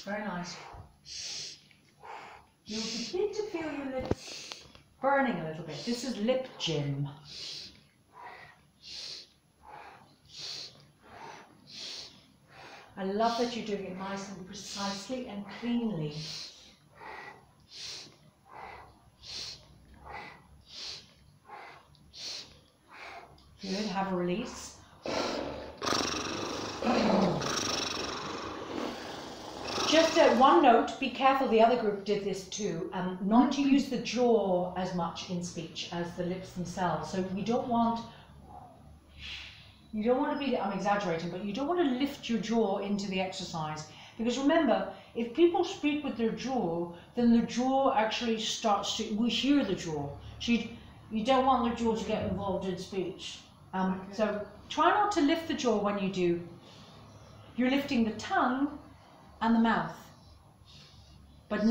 Very nice. You'll begin to feel your lips burning a little bit. This is lip gym. I love that you're doing it nice and precisely and cleanly. Good, have a release. Just one note, be careful, the other group did this too, not to use the jaw as much in speech as the lips themselves. So you don't want to be, I'm exaggerating, but you don't want to lift your jaw into the exercise. Because remember, if people speak with their jaw, then the jaw actually starts to, we hear the jaw. So you don't want the jaw to get involved in speech. So try not to lift the jaw when you do. You're lifting the tongue and the mouth, but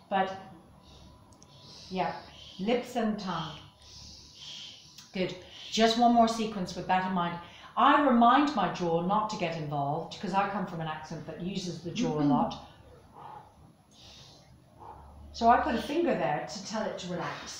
but yeah, lips and tongue. Good. Just one more sequence with that in mind. I remind my jaw not to get involved because I come from an accent that uses the jaw a lot. So I put a finger there to tell it to relax.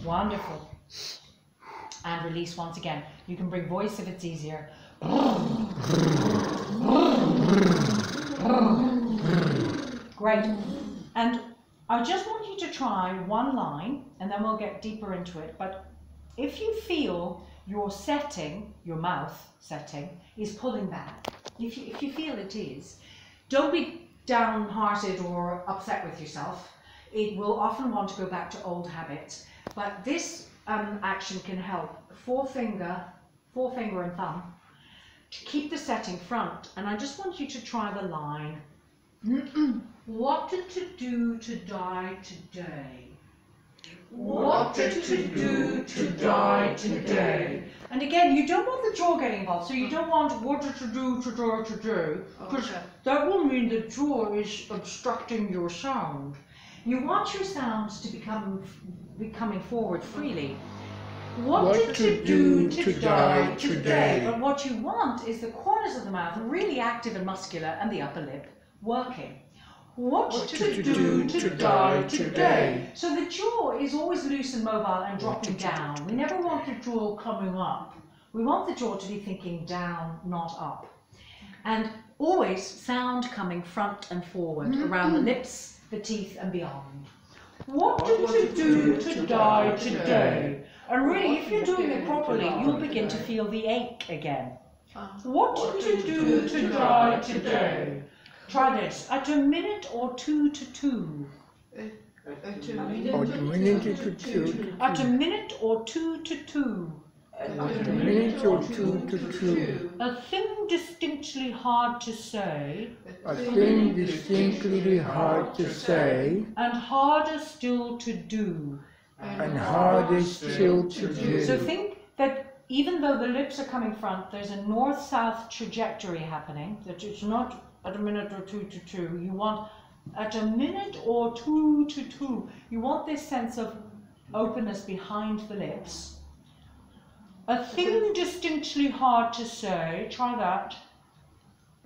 Wonderful. And release once again. You can bring voice if it's easier. Great. And I just want you to try one line and then we'll get deeper into it. But if you feel your setting, your mouth setting, is pulling back, if you feel it is, don't be downhearted or upset with yourself. It will often want to go back to old habits. But this action can help forefinger and thumb to keep the setting front. And I just want you to try the line. What to do to die today? What to do to die today? And again, you don't want the jaw getting involved. So you don't want what to do to die today, because that will mean the jaw is obstructing your sound. You want your sounds to becoming forward freely. What to do to die today? But what you want is the corners of the mouth really active and muscular and the upper lip working. What to do to die today? So the jaw is always loose and mobile and dropping down. We never want the jaw coming up. We want the jaw to be thinking down, not up. And always sound coming front and forward around the lips, the teeth and beyond. What to do to die today? And really, if you're doing it properly, you'll begin to feel the ache again. What to do to die today? Try this. At a minute or two to two. At a minute or two to two. A thing distinctly hard to say. And harder still to do. So think that even though the lips are coming front, there's a north-south trajectory happening, that it's not at a minute or two to two. You want at a minute or two to two. You want this sense of openness behind the lips. A thing distinctly hard to say. Try that.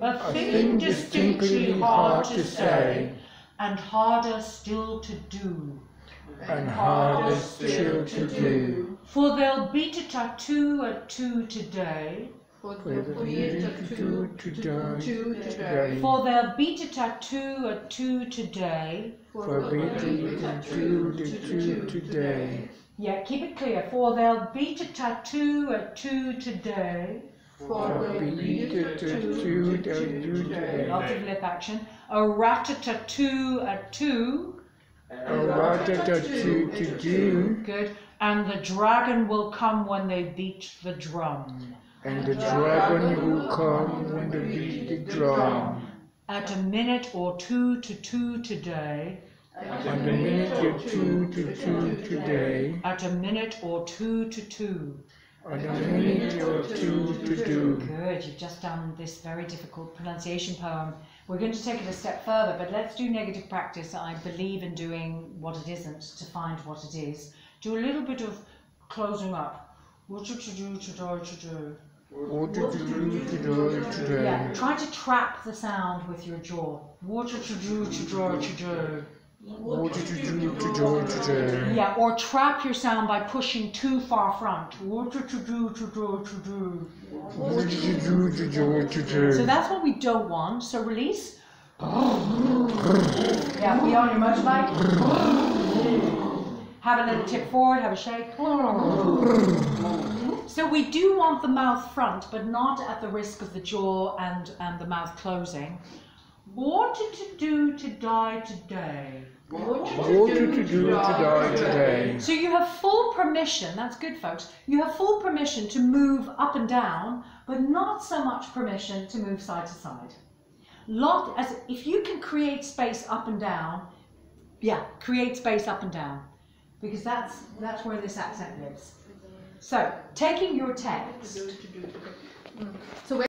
A thing distinctly hard to say, and harder still to do. For they'll beat a tattoo at 2 today. For they'll beat a tattoo at 2 today. Yeah, keep it clear. For they'll beat a tattoo at 2 today. Lots of lip action. A rat-a-tattoo at 2. Good. And the dragon will come when they beat the drum. At a minute or two to two today. At a minute or two to two today. At a minute or two to two. At a minute or two to do. Good, you've just done this very difficult pronunciation poem. We're going to take it a step further, but let's do negative practice. I believe in doing what it isn't to find what it is. Do a little bit of closing up. What to do, to do, to do. What to do today. Yeah, try to trap the sound with your jaw. What to do, to do, to do. What to do today. Yeah, or trap your sound by pushing too far front. What to do, to do, to do. What to do today. So that's what we don't want. So release. Yeah, be on your motorbike. Have a little tip forward, have a shake. So we do want the mouth front, but not at the risk of the jaw and the mouth closing. What to do to die today? What to do to die today. So you have full permission, that's good folks, you have full permission to move up and down, but not so much permission to move side to side. If you can create space up and down, yeah, create space up and down, because that's where this accent lives. So, taking your text. So